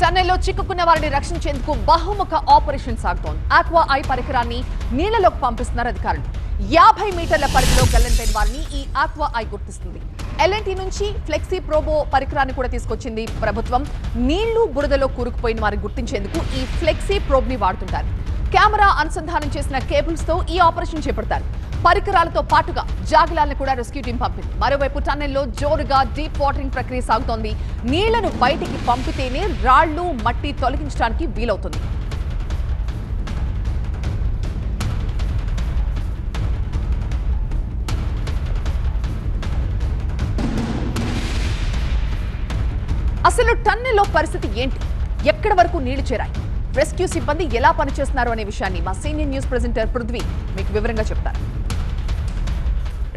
టన్నెల్లో చిక్కుకున్న వారిని రక్షించేందుకు బహుముఖ ఆపరేషన్ సాగుతోంది. ఆక్వా ఐ పరికరాన్ని నీళ్లలోకి పంపిస్తున్నారు అధికారులు. 50 మీటర్ల పరిధిలో గల్లంతైన వారిని ఈ ఆక్వా ఐ గుర్తిస్తుంది. ఎల్ఎన్టీ నుంచి ఫ్లెక్సీ ప్రోబో పరికరాన్ని కూడా తీసుకొచ్చింది ప్రభుత్వం. నీళ్లు బురదలో కూరుకుపోయిన వారిని గుర్తించేందుకు ఈ ఫ్లెక్సీ ప్రోబ్ ని వాడుతుంటారు. కెమెరా అనుసంధానం చేసిన కేబుల్స్ తో ఈ ఆపరేషన్ చేపడతారు. పరికరాలతో పాటుగా జాగిలాలను కూడా రెస్క్యూ టీం పంపింది. మరోవైపు టన్నెల్లో జోరుగా డీప్ వాటరింగ్ ప్రక్రియ సాగుతోంది. నీళ్లను బయటికి పంపితేనే రాళ్లు మట్టి తొలగించడానికి వీలవుతుంది. అసలు టన్నెల్లో పరిస్థితి ఏంటి? ఎక్కడి వరకు నీళ్లు చేరాయి? రెస్క్యూ సిబ్బంది ఎలా పనిచేస్తున్నారు అనే విషయాన్ని మా సీనియర్ న్యూస్ ప్రెజెంటర్ పృథ్వీ మీకు వివరంగా చెప్తారు.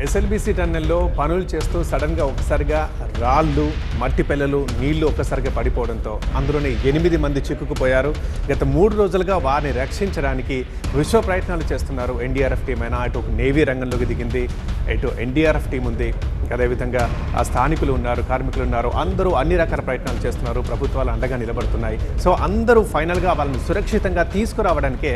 ఎస్ఎల్బీసీ టన్నెల్లో పనులు చేస్తూ సడన్గా ఒకసారిగా రాళ్ళు మట్టి పెల్లలు నీళ్లు ఒక్కసారిగా పడిపోవడంతో అందులోనే 8 మంది చిక్కుకుపోయారు. గత 3 రోజులుగా వారిని రక్షించడానికి విశ్వ ప్రయత్నాలు చేస్తున్నారు. ఎన్డీఆర్ఎఫ్ టీం అయినా అటు నేవీ రంగంలోకి దిగింది, ఇటు ఎన్డీఆర్ఎఫ్ టీం ఉంది, అదేవిధంగా ఆ స్థానికులు ఉన్నారు, కార్మికులు ఉన్నారు. అందరూ అన్ని రకాల ప్రయత్నాలు చేస్తున్నారు. ప్రభుత్వాలు అండగా నిలబడుతున్నాయి. సో అందరూ ఫైనల్గా వాళ్ళని సురక్షితంగా తీసుకురావడానికే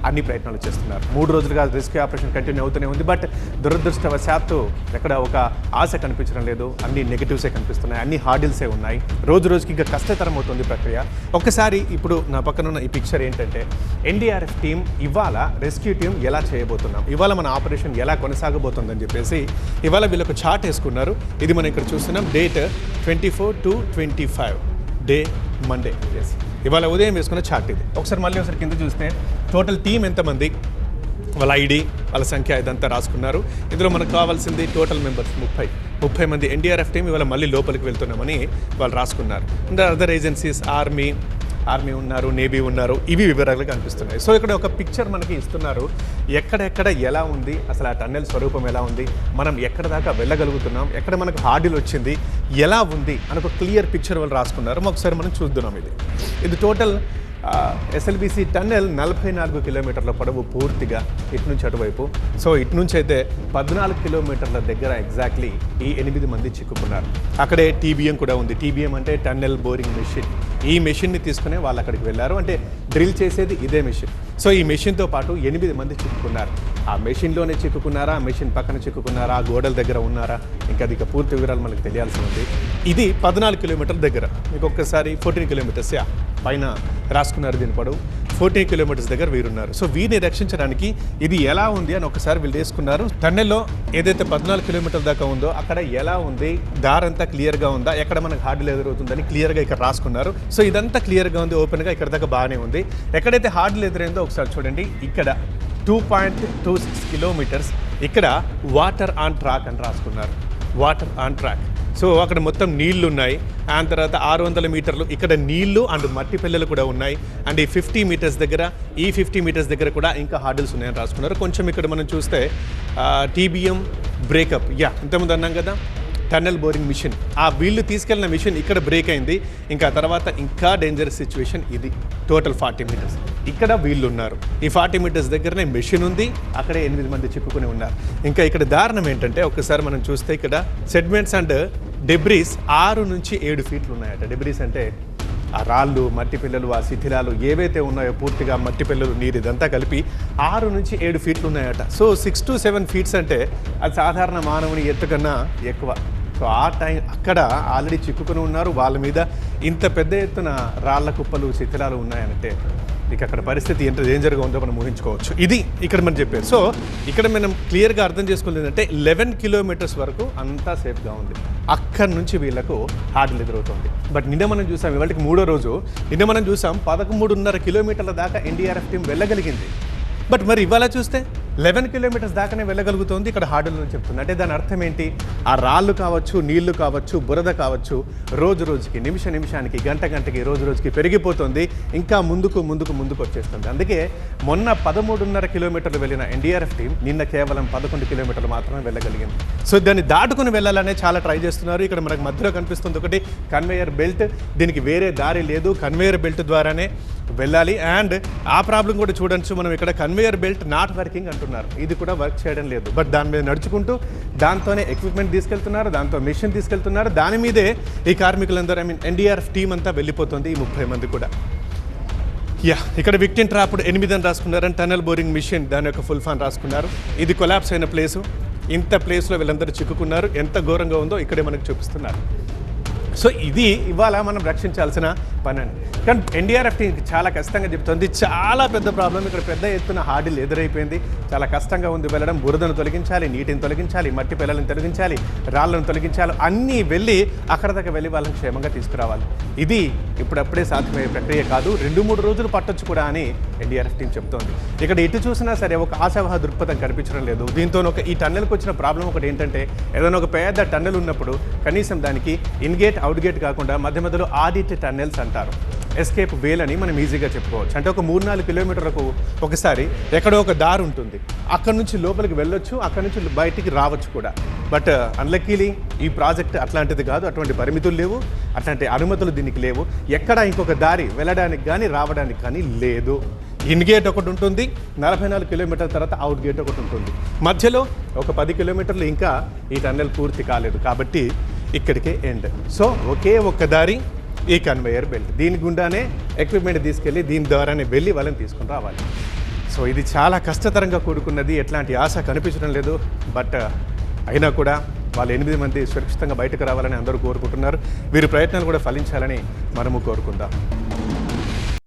అన్ని ప్రయత్నాలు చేస్తున్నారు. 3 రోజులుగా రెస్క్యూ ఆపరేషన్ కంటిన్యూ అవుతూనే ఉంది. బట్ దురదృష్టవశాత్తు ఎక్కడ ఒక ఆశ కనిపించడం లేదు. అన్ని నెగిటివ్సే కనిపిస్తున్నాయి, అన్ని హార్డిల్సే ఉన్నాయి. రోజు రోజుకి ఇంకా కష్టతరం అవుతుంది ప్రక్రియ. ఒకసారి ఇప్పుడు నా పక్కన ఉన్న ఈ పిక్చర్ ఏంటంటే ఎన్డీఆర్ఎఫ్ టీం ఇవాళ రెస్క్యూ టీం ఎలా చేయబోతున్నాం, ఇవాళ మన ఆపరేషన్ ఎలా కొనసాగబోతుందని చెప్పేసి ఇవాళ వీళ్ళొక చార్ట్ వేసుకున్నారు. ఇది మనం ఇక్కడ చూస్తున్నాం. Date 24/2/25 day Monday. ఎస్, ఇవాళ ఉదయం వేసుకున్న చార్ట్ ఇది. ఒకసారి కింద చూస్తే టోటల్ టీం ఎంతమంది, వాళ్ళ ఐడి, వాళ్ళ సంఖ్య ఇదంతా రాసుకున్నారు. ఇందులో మనకు కావాల్సింది టోటల్ మెంబర్స్ 30 మంది. ఎన్డీఆర్ఎఫ్ టీం ఇవాళ మళ్ళీ లోపలికి వెళ్తున్నామని వాళ్ళు రాసుకున్నారు. ఇంకా అదర్ ఏజెన్సీస్ ఆర్మీ ఉన్నారు, నేవీ ఉన్నారు. ఇవి వివరాలు కనిపిస్తున్నాయి. సో ఇక్కడ ఒక పిక్చర్ మనకి ఇస్తున్నారు. ఎక్కడెక్కడ ఎలా ఉంది, అసలు ఆ టన్నెల్ స్వరూపం ఎలా ఉంది, మనం ఎక్కడ దాకా వెళ్ళగలుగుతున్నాం, ఎక్కడ మనకు హార్డిల్ వచ్చింది, ఎలా ఉంది అని ఒక క్లియర్ పిక్చర్ వాళ్ళు రాసుకున్నారు. ఒకసారి మనం చూద్దాం. ఇది టోటల్ ఎస్ఎల్బీసీ టన్నెల్ 44 కిలోమీటర్ల పొడవు పూర్తిగా ఇటు నుంచి అటువైపు. సో ఇటు నుంచి అయితే 14 కిలోమీటర్ల దగ్గర ఎగ్జాక్ట్లీ ఈ 8 మంది చిక్కుకున్నారు. అక్కడే టీబీఎం కూడా ఉంది. టీబీఎం అంటే టన్నెల్ బోరింగ్ మెషిన్. ఈ మెషిన్ని తీసుకునే వాళ్ళు అక్కడికి వెళ్ళారు. అంటే డ్రిల్ చేసేది ఇదే మెషిన్. సో ఈ మెషిన్తో పాటు 8 మంది చిక్కుకున్నారు. ఆ మెషిన్లోనే చిక్కుకున్నారా, ఆ మెషిన్ పక్కన చిక్కుకున్నారా, ఆ గోడల దగ్గర ఉన్నారా, ఇంకా అది పూర్తి వివరాలు మనకు తెలియాల్సి ఉంది. ఇది 14 కిలోమీటర్ల దగ్గర. మీకు ఒక్కసారి 14 కిలోమీటర్స్ పైన రాసుకున్నారు. దీని పొడవు 14 కిలోమీటర్స్ దగ్గర వీరున్నారు. సో వీరిని రక్షించడానికి ఇది ఎలా ఉంది అని ఒకసారి వీళ్ళు వేసుకున్నారు. టన్నెల్లో ఏదైతే 14 కిలోమీటర్ల దాకా ఉందో అక్కడ ఎలా ఉంది, దారంతా క్లియర్గా ఉందా, ఎక్కడ మనకు హార్డిల్ ఎదురవుతుందని క్లియర్గా ఇక్కడ రాసుకున్నారు. సో ఇదంతా క్లియర్గా ఉంది, ఓపెన్గా ఇక్కడ దాకా బాగానే ఉంది. ఎక్కడైతే హార్డిల్ ఎదురైందో ఒకసారి చూడండి. ఇక్కడ 2.26 కిలోమీటర్స్ ఇక్కడ వాటర్ ఆన్ ట్రాక్ అని రాసుకున్నారు. Water on track. సో అక్కడ మొత్తం నీళ్లు ఉన్నాయి. అండ్ తర్వాత 600 మీటర్లు ఇక్కడ నీళ్లు అండ్ మట్టి పిల్లలు కూడా ఉన్నాయి. అండ్ ఈ 50 మీటర్స్ దగ్గర, ఈ 50 మీటర్స్ దగ్గర కూడా ఇంకా హార్డిల్స్ ఉన్నాయని రాసుకున్నారు. కొంచెం ఇక్కడ మనం చూస్తే టీబీఎం బ్రేకప్, ఇంతకుముందు అన్నాం కదా టన్నెల్ బోరింగ్ మిషన్, ఆ వీళ్ళు తీసుకెళ్లిన మిషన్ ఇక్కడ బ్రేక్ అయింది. ఇంకా తర్వాత ఇంకా డేంజరస్ సిచ్యువేషన్ ఇది. టోటల్ 40 మీటర్స్ ఇక్కడ వీళ్ళు ఉన్నారు. ఈ 40 మీటర్స్ దగ్గరనే మెషిన్ ఉంది, అక్కడే 8 మంది చిక్కుకుని ఉన్నారు. ఇంకా ఇక్కడ దారుణం ఏంటంటే ఒకసారి మనం చూస్తే ఇక్కడ సెడ్మెంట్స్ అండ్ డెబ్రీస్ 6 నుంచి 7 ఫీట్లు ఉన్నాయట. డెబ్రీస్ అంటే ఆ రాళ్ళు, మట్టి పిల్లలు, ఆ శిథిలాలు ఏవైతే ఉన్నాయో పూర్తిగా మట్టి పిల్లలు, నీరు ఇదంతా కలిపి 6 నుంచి 7 ఫీట్లు ఉన్నాయట. సో 6 to 7 ఫీట్స్ అంటే అది సాధారణ మానవుని ఎత్తు కన్నా ఎక్కువ. సో ఆ టైం అక్కడ ఆల్రెడీ చిక్కుకుని ఉన్నారు. వాళ్ళ మీద ఇంత పెద్ద ఎత్తున రాళ్ల కుప్పలు, శిథిలాలు ఉన్నాయంటే ఇక అక్కడ పరిస్థితి ఎంత డేంజర్గా ఉందో మనం ఊహించుకోవచ్చు. ఇది ఇక్కడ మనం చెప్పారు. సో ఇక్కడ మనం క్లియర్గా అర్థం చేసుకోలేదు ఏంటంటే 11 కిలోమీటర్స్ వరకు అంతా సేఫ్గా ఉంది. అక్కడి నుంచి వీళ్ళకు హార్డిల్ ఎదురవుతుంది. బట్ నిన్న మనం చూసాం, ఇవాళకి 3వ రోజు, నిన్న మనం చూసాం 13.5 కిలోమీటర్ల దాకా ఎన్డీఆర్ఎఫ్ టీం వెళ్ళగలిగింది. బట్ మరి ఇవాళ చూస్తే 11 కిలోమీటర్స్ దాకానే వెళ్ళగలుగుతుంది. ఇక్కడ హార్డిల్ అని చెప్తుంది. అంటే దాని అర్థం ఏంటి? ఆ రాళ్ళు కావచ్చు, నీళ్లు కావచ్చు, బురద కావచ్చు, రోజు రోజుకి, నిమిషానికి, గంటకి, రోజు రోజుకి పెరిగిపోతుంది. ఇంకా ముందుకు వచ్చేస్తుంది. అందుకే మొన్న 13.5 కిలోమీటర్లు వెళ్ళిన ఎన్డీఆర్ఎఫ్ టీం నిన్న కేవలం 11 కిలోమీటర్లు మాత్రమే వెళ్ళగలిగింది. సో దాన్ని దాటుకుని వెళ్ళాలనే చాలా ట్రై చేస్తున్నారు. ఇక్కడ మనకు మధ్యలో కనిపిస్తుంది ఒకటి కన్వేయర్ బెల్ట్. దీనికి వేరే దారి లేదు. కన్వేయర్ బెల్ట్ ద్వారానే వెళ్ళాలి. అండ్ ఆ ప్రాబ్లం కూడా చూడొచ్చు మనం ఇక్కడ, కన్వేయర్ బెల్ట్ నాట్ వర్కింగ్ అంటున్నారు. ఇది కూడా వర్క్ చేయడం లేదు. బట్ దాని మీద నడుచుకుంటూ దాంతోనే ఎక్విప్మెంట్ తీసుకెళ్తున్నారు, దాంతో మిషన్ తీసుకెళ్తున్నారు. దాని మీదే ఈ కార్మికులందరూ ఎన్డీఆర్ఎఫ్ టీం అంతా వెళ్ళిపోతుంది, ఈ 30 మంది కూడా. ఇక్కడ విక్టిమ్ ట్రాప్డ్ 8 అని రాసుకున్నారు. అండ్ టనల్ బోరింగ్ మిషన్ దాని యొక్క ఫుల్ ఫామ్ రాసుకున్నారు. ఇది కొలాప్స్ అయిన ప్లేసు. ఇంత ప్లేస్లో వీళ్ళందరూ చిక్కుకున్నారు. ఎంత ఘోరంగా ఉందో ఇక్కడే మనకు చూపిస్తున్నారు. సో ఇది ఇవాళ మనం రక్షించాల్సిన పని అండి. కానీ ఎన్డీఆర్ఎఫ్ టీంకి చాలా కష్టంగా చెప్తుంది. చాలా పెద్ద ప్రాబ్లం. ఇక్కడ పెద్ద ఎత్తున హార్డిల్ ఎదురైపోయింది. చాలా కష్టంగా ఉంది వెళ్ళడం. బురదను తొలగించాలి, నీటిని తొలగించాలి, మట్టి పిల్లలను తొలగించాలి, రాళ్లను తొలగించాలి. అన్నీ వెళ్ళి అక్కడ దాకా వెళ్ళి వాళ్ళని క్షేమంగా తీసుకురావాలి. ఇది ఇప్పుడప్పుడే సాధ్యమయ్యే ప్రక్రియ కాదు. 2-3 రోజులు పట్టొచ్చు కూడా అని ఎన్డీఆర్ఎఫ్ టీం చెప్తోంది. ఇక్కడ ఎటు చూసినా సరే ఒక ఆశావహ దృక్పథం కనిపించడం లేదు. దీంతో ఈ టన్నెల్కి వచ్చిన ప్రాబ్లం ఒకటి ఏంటంటే, ఏదైనా ఒక పెద్ద టన్నెల్ ఉన్నప్పుడు కనీసం దానికి ఇన్గేట్ అవుట్ గేట్ కాకుండా మధ్య మధ్యలో ఆడిట్ టన్నెల్స్ అంటారు. ఎస్కేప్ వేల్ అని మనం ఈజీగా చెప్పుకోవచ్చు. అంటే ఒక 3-4 కిలోమీటర్లకు ఒకసారి ఎక్కడో ఒక దారి ఉంటుంది. అక్కడ నుంచి లోపలికి వెళ్ళొచ్చు, అక్కడ నుంచి బయటికి రావచ్చు కూడా. బట్ అన్లక్కీలీ ఈ ప్రాజెక్ట్ అట్లాంటిది కాదు. అటువంటి పరిమితులు లేవు, అట్లాంటి అనుమతులు దీనికి లేవు. ఎక్కడ ఇంకొక దారి వెళ్ళడానికి కానీ రావడానికి కానీ లేదు. ఇన్ గేట్ ఒకటి ఉంటుంది, 44 కిలోమీటర్ల తర్వాత అవుట్ గేట్ ఒకటి ఉంటుంది. మధ్యలో ఒక 10 కిలోమీటర్లు ఇంకా ఈ టన్నెల్ పూర్తి కాలేదు. కాబట్టి ఇక్కడికే ఎండ్. సో ఒకే ఒక్క దారి ఈ కన్వేయర్ బెల్ట్. దీని గుండానే ఎక్విప్మెంట్ తీసుకెళ్ళి దీని ద్వారానే వెళ్ళి వాళ్ళని తీసుకుని రావాలి. సో ఇది చాలా కష్టతరంగా కూడుకున్నది. ఎట్లాంటి ఆశ కనిపించడం లేదు. బట్ అయినా కూడా వాళ్ళు 8 మంది సురక్షితంగా బయటకు రావాలని అందరూ కోరుకుంటున్నారు. వీరి ప్రయత్నాలు కూడా ఫలించాలని మనము కోరుకుందాం.